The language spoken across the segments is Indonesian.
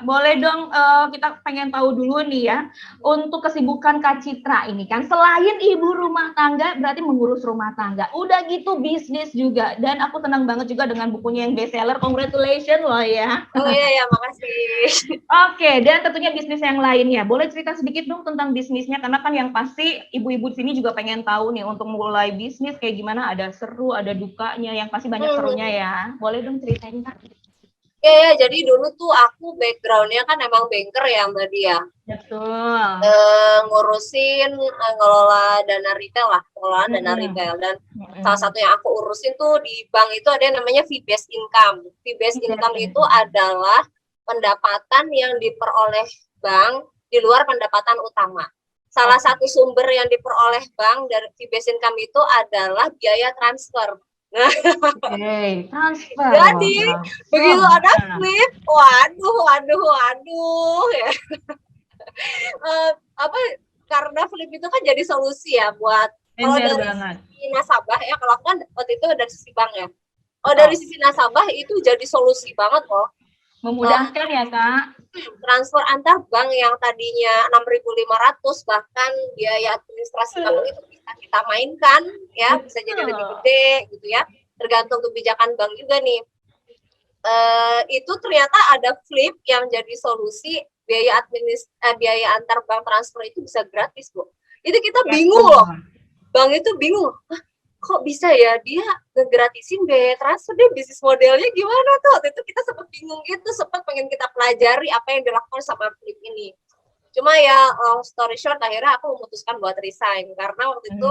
boleh dong kita pengen tahu dulu nih ya, untuk kesibukan Kak Citra ini kan, selain ibu rumah tangga, berarti mengurus rumah tangga, udah gitu bisnis juga, dan aku senang banget juga dengan bukunya yang bestseller, congratulations loh ya. Oh iya, makasih. Oke, dan tentunya bisnis yang lainnya, boleh cerita sedikit dong tentang bisnisnya, karena kan yang pasti ibu-ibu di sini juga pengen tahu nih, untuk mulai bisnis kayak gimana, ada seru, ada dukanya, yang pasti banyak serunya ya, boleh dong ceritain Kak. Ya, jadi dulu tuh aku background-nya kan emang banker ya Mbak Dia. Betul. Ngurusin ngelola dana retail lah, pengelolaan dana retail. Dan salah satu yang aku urusin tuh di bank itu ada yang namanya fee based income. Fee based income itu adalah pendapatan yang diperoleh bank di luar pendapatan utama. Salah satu sumber yang diperoleh bank dari fee based income itu adalah biaya transfer. Nah, transfer. Jadi begitu ada flip, waduh ya. Karena flip itu kan jadi solusi ya buat kalau dari sisi nasabah ya, kalau kan waktu itu dari sisi bank ya. Dari sisi nasabah itu jadi solusi banget loh. Memudahkan ya Kak. Transfer antar bank yang tadinya 6.500 bahkan biaya administrasi bank itu bisa kita mainkan ya, bisa jadi lebih gede gitu ya. Tergantung kebijakan bank juga nih. Itu ternyata ada flip yang jadi solusi biaya antar bank transfer itu bisa gratis, Bu. Itu kita bingung loh. Bank itu bingung. Kok bisa ya dia ngegratisin biaya transfer, dia bisnis modelnya gimana tuh? Waktu itu kita sempat bingung gitu, sempat pengen kita pelajari apa yang dilakukan sama flip ini. Cuma ya story short, akhirnya aku memutuskan buat resign karena waktu itu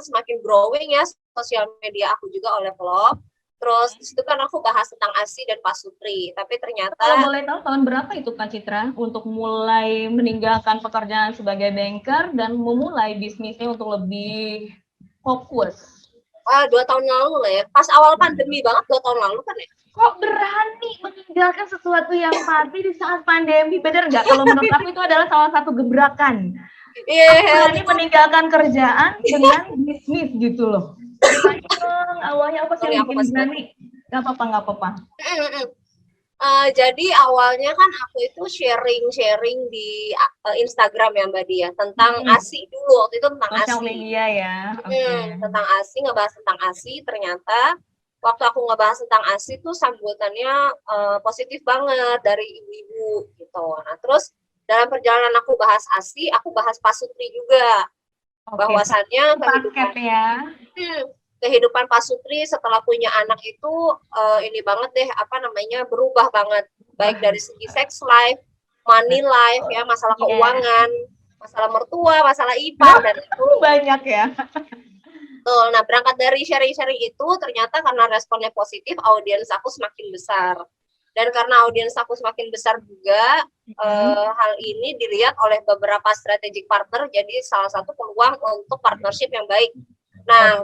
semakin growing ya sosial media aku juga oleh vlog. Terus disitu kan aku bahas tentang ASI dan Pasutri, tapi ternyata kalau boleh tahu tahun berapa itu Kak Citra untuk mulai meninggalkan pekerjaan sebagai banker dan memulai bisnisnya untuk lebih fokus? 2 tahun lalu lah ya, pas awal pandemi banget 2 tahun lalu kan ya. Kok berani meninggalkan sesuatu yang pasti di saat pandemi? Bener nggak? Kalau menurut aku itu adalah salah satu gebrakan. Berani meninggalkan kerjaan dengan bisnis gitu loh. Awalnya apa sih yang bikin berani? Gak apa-apa. Jadi awalnya kan aku itu sharing di Instagram ya Mbak Dia tentang ASI dulu, waktu itu tentang ASI. Sosial media ya. Tentang ASI, ngebahas tentang ASI, ternyata waktu aku ngebahas tentang ASI tuh sambutannya positif banget dari ibu-ibu gitu. Nah terus dalam perjalanan aku bahas ASI, aku bahas Pasutri juga. Bahwasannya kehidupan Pasutri setelah punya anak itu ini banget deh, berubah banget, baik dari segi sex life, money life ya, masalah keuangan, masalah mertua, masalah ipar, dan itu banyak ya. Tuh, nah berangkat dari sharing-sharing itu ternyata karena responnya positif, audiens aku semakin besar. Dan karena audiens aku semakin besar juga, hal ini dilihat oleh beberapa strategic partner, jadi salah satu peluang untuk partnership yang baik. Nah,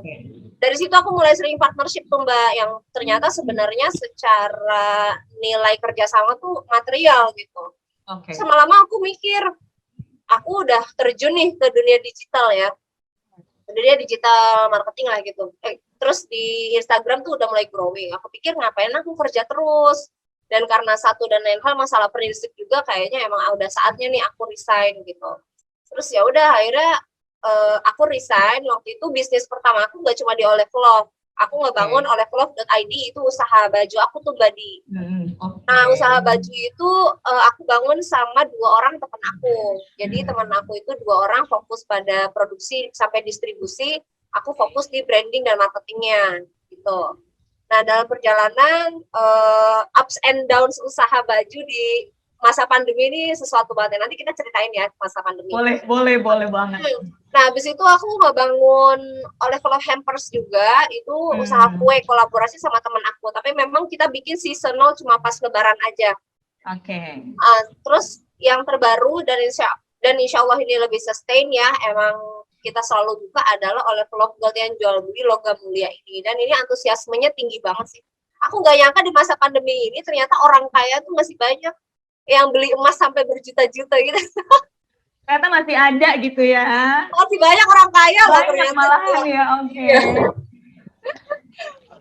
dari situ aku mulai sering partnership tuh Mbak, yang ternyata sebenarnya secara nilai kerjasama tuh material gitu. Lama-lama aku mikir, aku udah terjun nih ke dunia digital ya, dunia digital marketing lah gitu. Terus di Instagram tuh udah mulai growing. Aku pikir ngapain aku kerja terus. Dan karena satu dan lain hal masalah prinsip juga, kayaknya emang udah saatnya nih aku resign gitu. Terus ya udah akhirnya aku resign. Waktu itu bisnis pertama aku nggak cuma di Olevlog. Aku ngebangun olevlog.id, itu usaha baju aku tuh Badi. Nah usaha baju itu aku bangun sama 2 orang teman aku. Jadi teman aku itu 2 orang fokus pada produksi sampai distribusi, aku fokus di branding dan marketingnya gitu. Nah dalam perjalanan ups and downs usaha baju di masa pandemi ini sesuatu banget. Nanti kita ceritain ya masa pandemi. Boleh banget. Nah, habis itu aku ngebangun Olevlog Hampers juga, itu usaha kue kolaborasi sama teman aku. Tapi memang kita bikin seasonal cuma pas lebaran aja. Terus yang terbaru dan insya Allah ini lebih sustain ya, emang kita selalu buka adalah Olevlog Gold yang jual beli logam mulia ini. Dan ini antusiasmenya tinggi banget sih. Aku nggak nyangka di masa pandemi ini ternyata orang kaya tuh masih banyak yang beli emas sampai berjuta-juta gitu. Ternyata masih ada gitu ya. Masih banyak orang kaya loh ternyata. Malahan ya,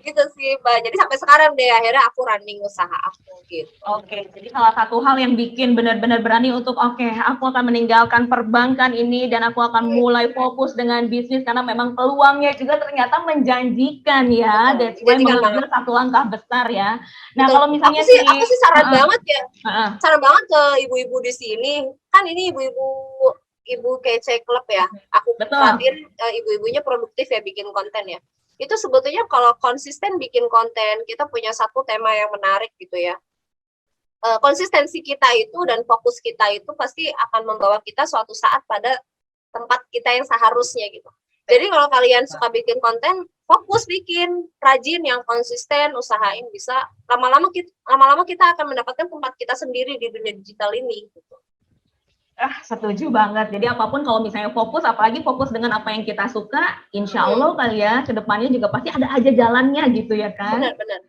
gitu sih Mbak. Jadi sampai sekarang deh akhirnya aku running usaha aku gitu. Oke, jadi salah satu hal yang bikin benar-benar berani untuk aku akan meninggalkan perbankan ini dan aku akan mulai fokus dengan bisnis karena memang peluangnya juga ternyata menjanjikan ya. That's why mengambil satu langkah besar ya. Nah, kalau misalnya aku sih saran banget ya. Saran banget ke ibu-ibu di sini. Kan ini ibu kece klub ya. Aku perhatiin ibu-ibunya produktif ya bikin konten ya. Itu sebetulnya kalau konsisten bikin konten, kita punya satu tema yang menarik gitu ya. Konsistensi kita itu dan fokus kita itu pasti akan membawa kita suatu saat pada tempat kita yang seharusnya gitu. Jadi kalau kalian suka bikin konten, fokus bikin, rajin, yang konsisten, usahain bisa lama-lama kita akan mendapatkan tempat kita sendiri di dunia digital ini gitu. Setuju banget. Jadi apapun kalau misalnya fokus, apalagi fokus dengan apa yang kita suka, insya Allah kali ya, kedepannya juga pasti ada aja jalannya gitu ya kan? Benar.